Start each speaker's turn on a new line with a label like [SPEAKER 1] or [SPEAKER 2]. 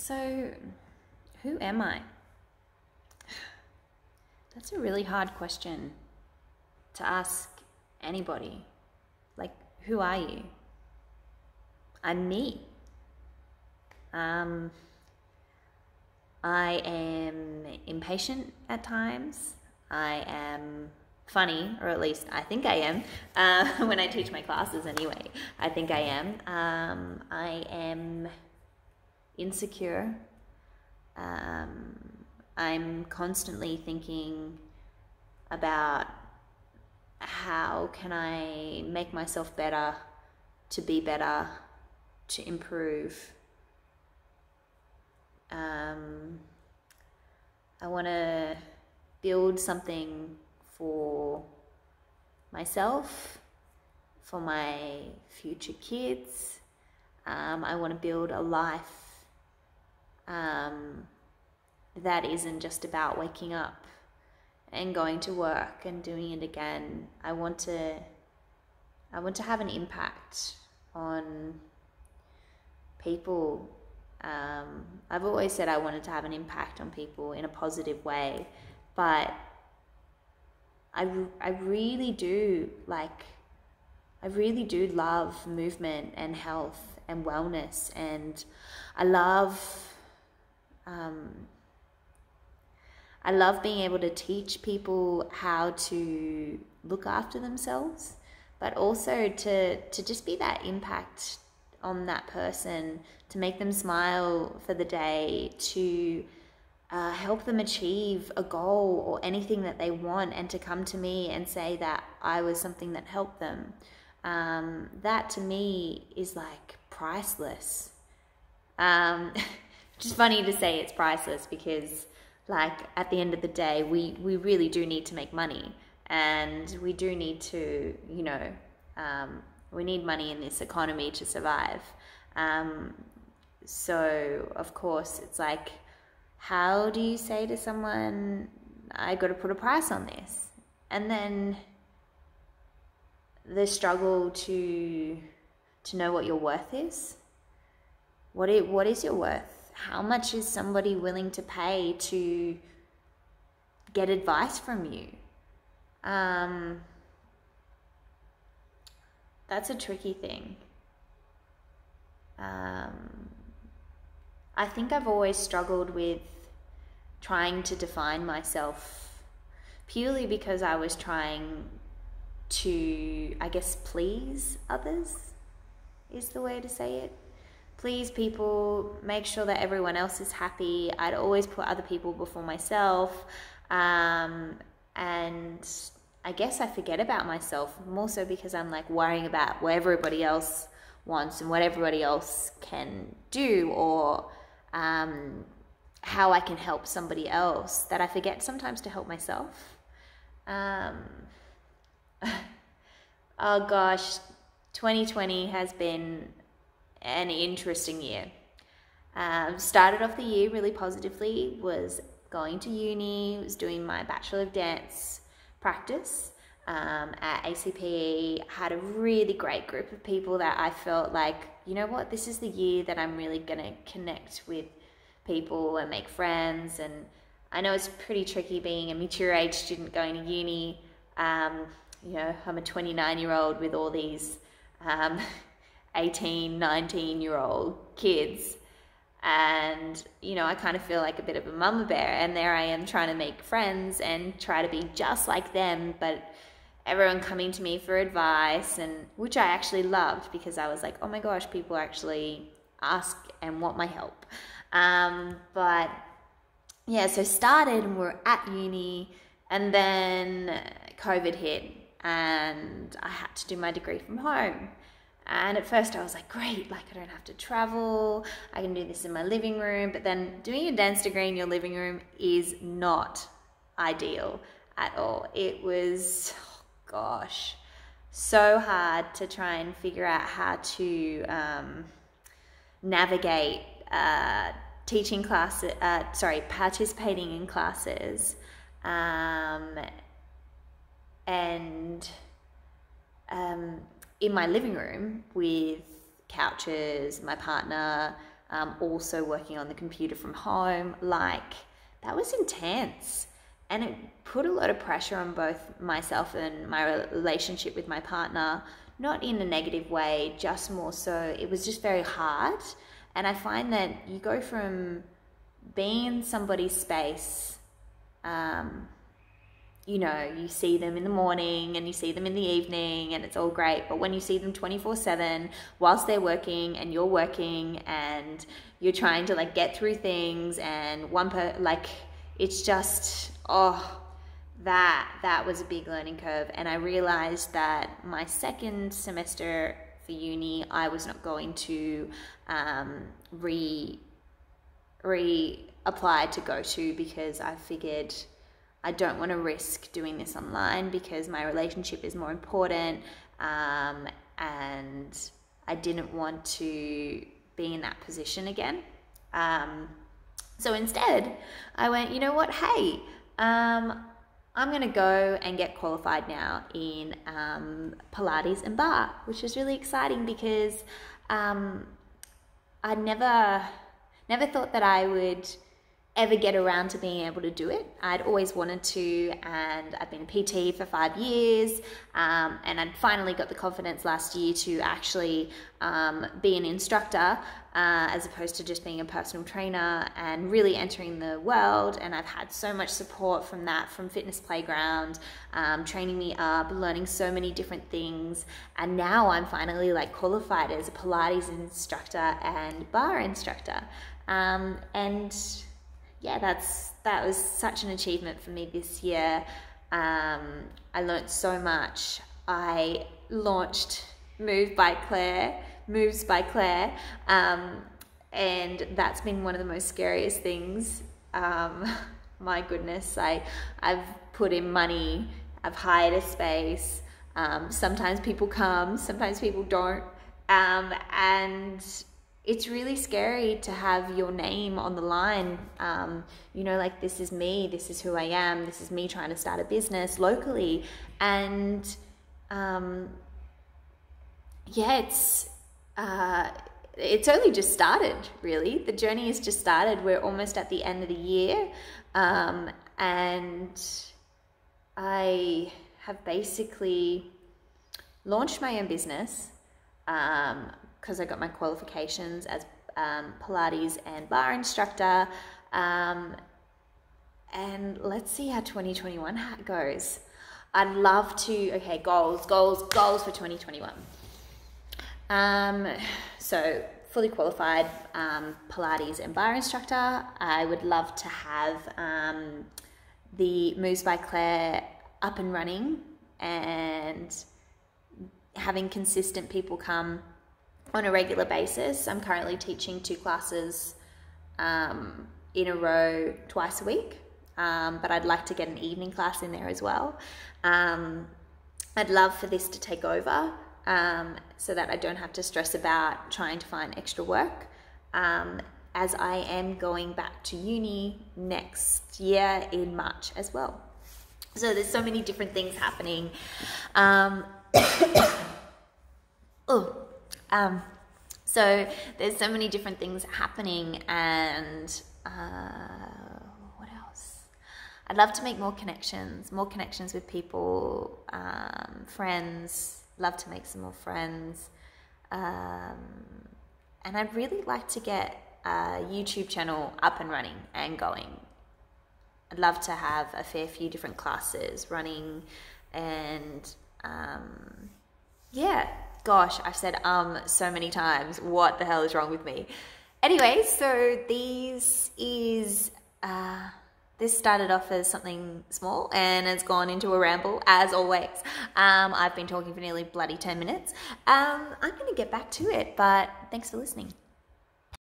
[SPEAKER 1] So, who am I? That's a really hard question to ask anybody. Like, who are you? I'm me. I am impatient at times. I am funny, or at least I think I am, when I teach my classes anyway. I think I am. I am insecure. I'm constantly thinking about how can I make myself better, to be better, to improve. I want to build something for myself, for my future kids. I want to build a life that isn't just about waking up and going to work and doing it again. I want to have an impact on people. I've always said I wanted to have an impact on people in a positive way, but I really do love movement and health and wellness, and I love being able to teach people how to look after themselves, but also to just be that impact on that person, to make them smile for the day, to help them achieve a goal or anything that they want, and to come to me and say that I was something that helped them. That to me is like priceless. Just funny to say it's priceless because, like, at the end of the day, we really do need to make money, and we do need to, we need money in this economy to survive. So of course it's like, how do you say to someone, I got to put a price on this? And then the struggle to know what your worth is. What is your worth? How much is somebody willing to pay to get advice from you? That's a tricky thing. I think I've always struggled with trying to define myself purely because I was trying to, I guess, please others is the way to say it. Please people, make sure that everyone else is happy. I'd always put other people before myself. And I guess I forget about myself, more so because I'm like worrying about what everybody else wants and what everybody else can do, or how I can help somebody else, that I forget sometimes to help myself. Oh gosh, 2020 has been an interesting year. Started off the year really positively, was going to uni, was doing my Bachelor of Dance practice at ACPE, had a really great group of people that I felt like, you know what, this is the year that I'm really going to connect with people and make friends. And I know it's pretty tricky being a mature age student going to uni. I'm a 29-year-old with all these 18, 19-year-old kids. And, I kind of feel like a bit of a mama bear. And there I am trying to make friends and try to be just like them, but everyone coming to me for advice, and which I actually loved because I was like, oh my gosh, people actually ask and want my help. But yeah, so started and we're at uni, and then COVID hit and I had to do my degree from home. And at first I was like, great, like I don't have to travel, I can do this in my living room. But then doing a dance degree in your living room is not ideal at all. It was, so hard to try and figure out how to navigate participating in classes, and in my living room with couches, my partner, also working on the computer from home. Like, that was intense. And it put a lot of pressure on both myself and my relationship with my partner, not in a negative way, just more so it was just very hard. And I find that you go from being in somebody's space, you know, you see them in the morning and you see them in the evening and it's all great. But when you see them 24/7 whilst they're working and you're working and you're trying to like get through things and it's just, that was a big learning curve. And I realized that my second semester for uni, I was not going to reapply to go to, because I figured I don't want to risk doing this online because my relationship is more important, and I didn't want to be in that position again. So instead, I went, you know what, hey, I'm going to go and get qualified now in Pilates and barre, which is really exciting because I never thought that I would ever get around to being able to do it. I'd always wanted to, and I've been a PT for 5 years, and I'd finally got the confidence last year to actually be an instructor, as opposed to just being a personal trainer, and really entering the world. And I've had so much support from that, from Fitness Playground, training me up, learning so many different things. And now I'm finally like qualified as a Pilates instructor and barre instructor. And yeah, that was such an achievement for me this year. I learnt so much. I launched Moves by Claire, and that's been one of the most scariest things. My goodness, I've put in money, I've hired a space. Sometimes people come, sometimes people don't, and it's really scary to have your name on the line. You know, like, this is me, this is who I am, this is me trying to start a business locally. And yeah, it's only just started, really. The journey has just started. We're almost at the end of the year. And I have basically launched my own business, because I got my qualifications as Pilates and barre instructor. And let's see how 2021 goes. I'd love to, okay, goals for 2021. So fully qualified Pilates and barre instructor. I would love to have the Moves by Claire up and running and having consistent people come on a regular basis. I'm currently teaching 2 classes in a row twice a week, but I'd like to get an evening class in there as well. I'd love for this to take over, so that I don't have to stress about trying to find extra work, as I am going back to uni next year in March as well. So there's so many different things happening. So there's so many different things happening, and what else? I'd love to make more connections with people, friends. Love to make some more friends, and I'd really like to get a YouTube channel up and running and going. I'd love to have a fair few different classes running, and yeah, gosh, I've said so many times. What the hell is wrong with me? Anyway, so this started off as something small and has gone into a ramble, as always. I've been talking for nearly bloody 10 minutes. I'm going to get back to it, but thanks for listening.